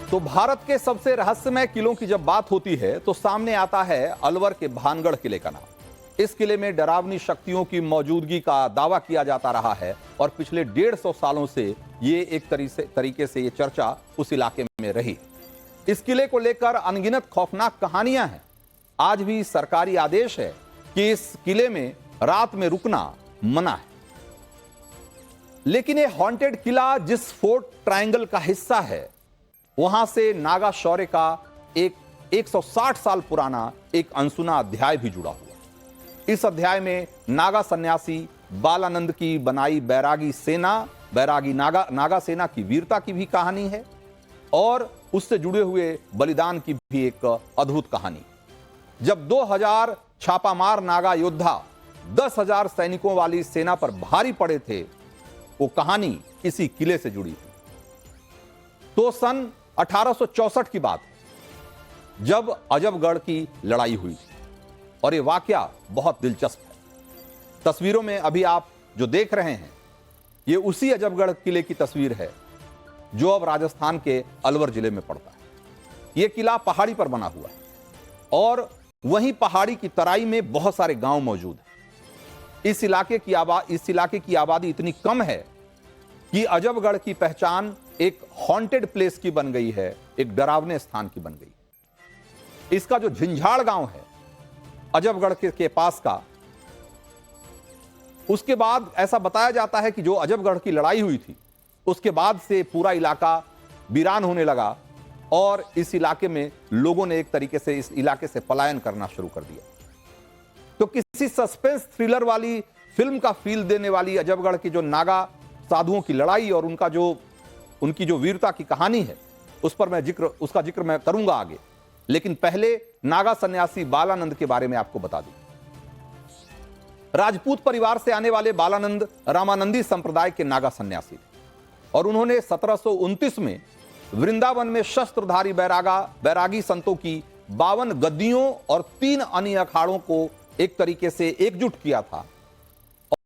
तो भारत के सबसे रहस्यमय किलों की जब बात होती है तो सामने आता है अलवर के भानगढ़ किले का नाम। इस किले में डरावनी शक्तियों की मौजूदगी का दावा किया जाता रहा है और पिछले 150 सालों से ये एक तरीके से ये चर्चा उस इलाके में रही। इस किले को लेकर अनगिनत खौफनाक कहानियां हैं। आज भी सरकारी आदेश है कि इस किले में रात में रुकना मना है, लेकिन ये हॉन्टेड किला जिस फोर्ट ट्रायंगल का हिस्सा है, वहां से नागा शौर्य का एक 160 साल पुराना एक अनसुना अध्याय भी जुड़ा हुआ। इस अध्याय में नागा सन्यासी बालानंद की बनाई बैरागी नागा सेना की वीरता की भी कहानी है और उससे जुड़े हुए बलिदान की भी एक अद्भुत कहानी। जब 2000 छापामार नागा योद्धा 10,000 सैनिकों वाली सेना पर भारी पड़े थे, वो कहानी इसी किले से जुड़ी थी। तो सन 1864 की बात है जब अजबगढ़ की लड़ाई हुई थी और ये वाकया बहुत दिलचस्प है। तस्वीरों में अभी आप जो देख रहे हैं ये उसी अजबगढ़ किले की तस्वीर है जो अब राजस्थान के अलवर जिले में पड़ता है। यह किला पहाड़ी पर बना हुआ है और वहीं पहाड़ी की तराई में बहुत सारे गांव मौजूद हैं। इस इलाके की आबादी इतनी कम है कि अजबगढ़ की पहचान एक हॉन्टेड प्लेस की बन गई है, एक डरावने स्थान की बन गई। इसका जो झिंझाड़ गांव है अजबगढ़ के पास का, उसके बाद ऐसा बताया जाता है कि जो अजबगढ़ की लड़ाई हुई थी उसके बाद से पूरा इलाका वीरान होने लगा और इस इलाके में लोगों ने एक तरीके से इस इलाके से पलायन करना शुरू कर दिया। तो किसी सस्पेंस थ्रिलर वाली फिल्म का फील देने वाली अजबगढ़ की जो नागा साधुओं की लड़ाई और उनकी जो वीरता की कहानी है उसका जिक्र मैं करूंगा आगे, लेकिन पहले नागा सन्यासी बालानंद के बारे में आपको बता दूं। राजपूत परिवार से आने वाले बालानंद रामानंदी संप्रदाय के नागा सन्यासी थे और उन्होंने 1729 में वृंदावन में शस्त्रधारी बैरागी संतों की 52 गद्दियों और 3 अन्य अखाड़ों को एक तरीके से एकजुट किया था।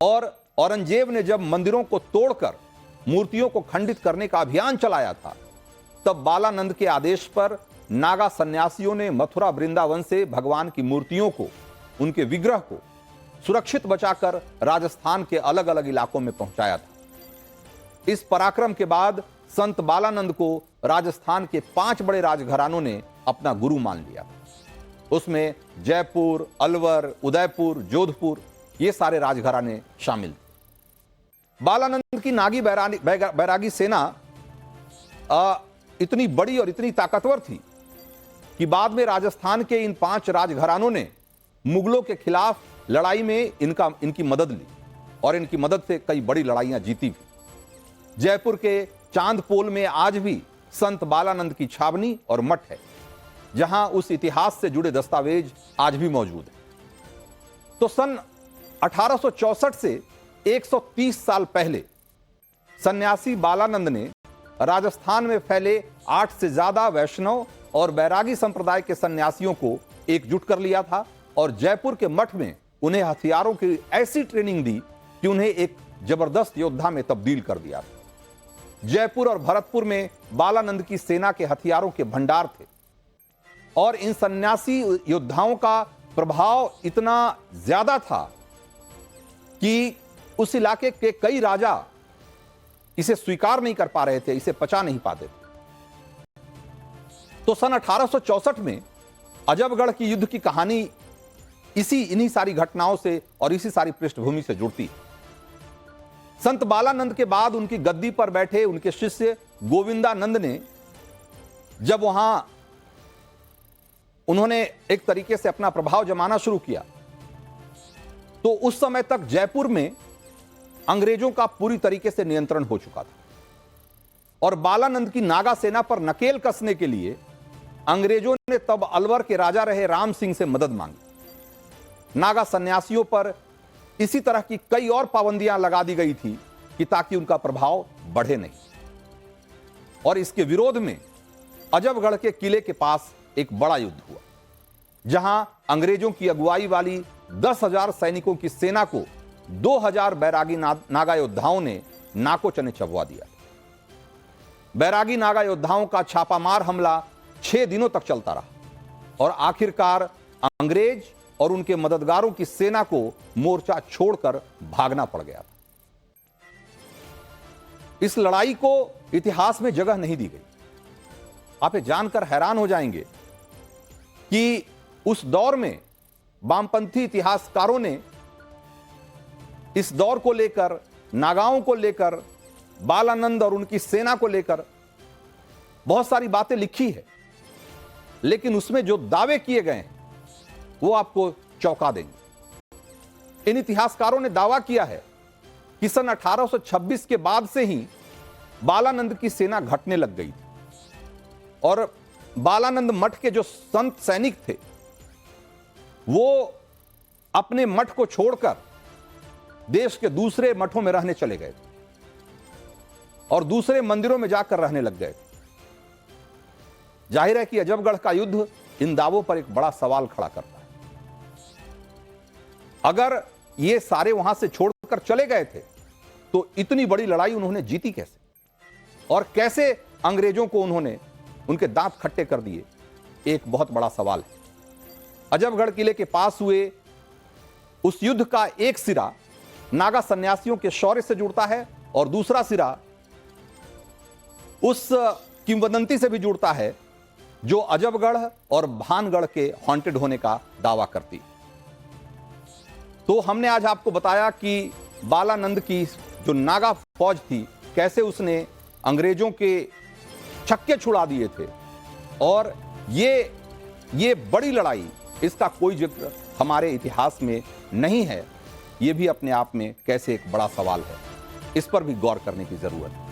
और औरंगजेब ने जब मंदिरों को तोड़कर मूर्तियों को खंडित करने का अभियान चलाया था, तब बालानंद के आदेश पर नागा सन्यासियों ने मथुरा वृंदावन से भगवान की मूर्तियों को, उनके विग्रह को सुरक्षित बचाकर राजस्थान के अलग अलग इलाकों में पहुंचाया था। इस पराक्रम के बाद संत बालानंद को राजस्थान के 5 बड़े राजघरानों ने अपना गुरु मान लिया। उसमें जयपुर, अलवर, उदयपुर, जोधपुर ये सारे राजघराने शामिल थे। बालानंद की नागी बैरागी सेना इतनी बड़ी और इतनी ताकतवर थी कि बाद में राजस्थान के इन 5 राजघरानों ने मुगलों के खिलाफ लड़ाई में इनकी मदद ली और इनकी मदद से कई बड़ी लड़ाइयां जीती भी। जयपुर के चांदपोल में आज भी संत बालानंद की छावनी और मठ है, जहां उस इतिहास से जुड़े दस्तावेज आज भी मौजूद हैं। तो सन 1864 से 130 साल पहले सन्यासी बालानंद ने राजस्थान में फैले 8 से ज्यादा वैष्णव और बैरागी संप्रदाय के सन्यासियों को एकजुट कर लिया था और जयपुर के मठ में उन्हें हथियारों की ऐसी ट्रेनिंग दी कि उन्हें एक जबरदस्त योद्धा में तब्दील कर दिया था। जयपुर और भरतपुर में बालानंद की सेना के हथियारों के भंडार थे और इन सन्यासी योद्धाओं का प्रभाव इतना ज्यादा था कि उस इलाके के कई राजा इसे स्वीकार नहीं कर पा रहे थे, इसे पचा नहीं पाते थे। तो सन 1864 में अजबगढ़ की युद्ध की कहानी इन्हीं सारी घटनाओं से और इसी सारी पृष्ठभूमि से जुड़ती है। संत बालानंद के बाद उनकी गद्दी पर बैठे उनके शिष्य गोविंदानंद ने जब वहां उन्होंने एक तरीके से अपना प्रभाव जमाना शुरू किया, तो उस समय तक जयपुर में अंग्रेजों का पूरी तरीके से नियंत्रण हो चुका था और बालानंद की नागा सेना पर नकेल कसने के लिए अंग्रेजों ने तब अलवर के राजा रहे राम सिंह से मदद मांगी। नागा सन्यासियों पर इसी तरह की कई और पाबंदियां लगा दी गई थी कि ताकि उनका प्रभाव बढ़े नहीं। और इसके विरोध में अजबगढ़ के किले के पास एक बड़ा युद्ध हुआ, जहां अंग्रेजों की अगुवाई वाली 10,000 सैनिकों की सेना को 2,000 बैरागी नागा योद्धाओं ने नाको चने चबवा दिया। बैरागी नागा योद्धाओं का छापामार हमला 6 दिनों तक चलता रहा और आखिरकार अंग्रेज और उनके मददगारों की सेना को मोर्चा छोड़कर भागना पड़ गया था। इस लड़ाई को इतिहास में जगह नहीं दी गई। आप ये जानकर हैरान हो जाएंगे कि उस दौर में वामपंथी इतिहासकारों ने इस दौर को लेकर, नागाओं को लेकर, बालानंद और उनकी सेना को लेकर बहुत सारी बातें लिखी है, लेकिन उसमें जो दावे किए गए हैं वो आपको चौंका देंगे। इन इतिहासकारों ने दावा किया है कि सन 1826 के बाद से ही बालानंद की सेना घटने लग गई थी और बालानंद मठ के जो संत सैनिक थे वो अपने मठ को छोड़कर देश के दूसरे मठों में रहने चले गए थे और दूसरे मंदिरों में जाकर रहने लग गए थे। जाहिर है कि अजबगढ़ का युद्ध इन दावों पर एक बड़ा सवाल खड़ा करता है। अगर ये सारे वहां से छोड़कर चले गए थे तो इतनी बड़ी लड़ाई उन्होंने जीती कैसे और कैसे अंग्रेजों को उन्होंने उनके दांत खट्टे कर दिए, एक बहुत बड़ा सवाल है। अजबगढ़ किले के पास हुए उस युद्ध का एक सिरा नागा सन्यासियों के शौर्य से जुड़ता है और दूसरा सिरा उस किंवदंती से भी जुड़ता है जो अजबगढ़ और भानगढ़ के हॉन्टेड होने का दावा करती। तो हमने आज आपको बताया कि बालानंद की जो नागा फौज थी कैसे उसने अंग्रेजों के छक्के छुड़ा दिए थे और ये बड़ी लड़ाई, इसका कोई जिक्र हमारे इतिहास में नहीं है। ये भी अपने आप में कैसे एक बड़ा सवाल है, इस पर भी गौर करने की जरूरत है।